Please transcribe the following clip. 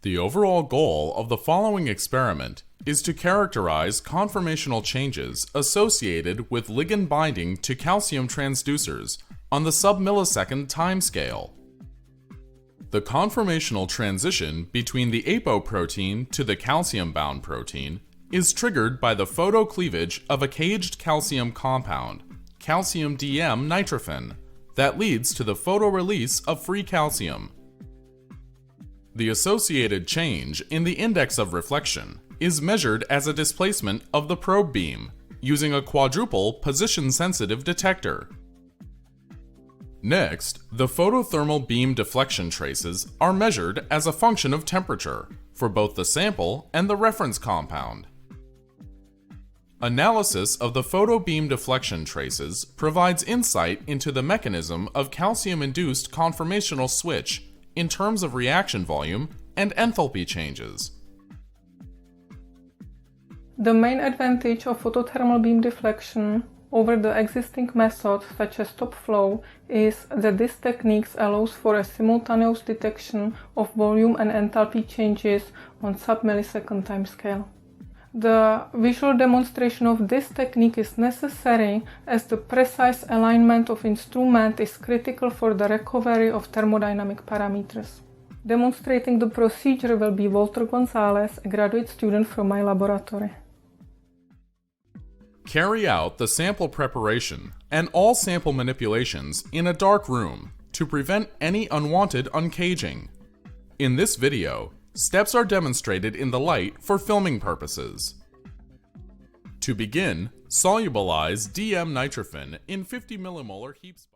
The overall goal of the following experiment is to characterize conformational changes associated with ligand binding to calcium transducers on the submillisecond timescale. The conformational transition between the apoprotein to the calcium-bound protein is triggered by the photocleavage of a caged calcium compound, calcium DM-nitrophen, that leads to the photorelease of free calcium. The associated change in the index of reflection is measured as a displacement of the probe beam using a quadruple position-sensitive detector. Next, the photothermal beam deflection traces are measured as a function of temperature for both the sample and the reference compound. Analysis of the photobeam deflection traces provides insight into the mechanism of calcium-induced conformational switch in terms of reaction volume and enthalpy changes. The main advantage of photothermal beam deflection over the existing methods such as top flow is that this technique allows for a simultaneous detection of volume and enthalpy changes on submillisecond timescale. The visual demonstration of this technique is necessary as the precise alignment of instrument is critical for the recovery of thermodynamic parameters. Demonstrating the procedure will be Walter Gonzalez, a graduate student from my laboratory. Carry out the sample preparation and all sample manipulations in a dark room to prevent any unwanted uncaging. In this video, steps are demonstrated in the light for filming purposes. To begin, solubilize DM-nitrophen in 50 millimolar heaps.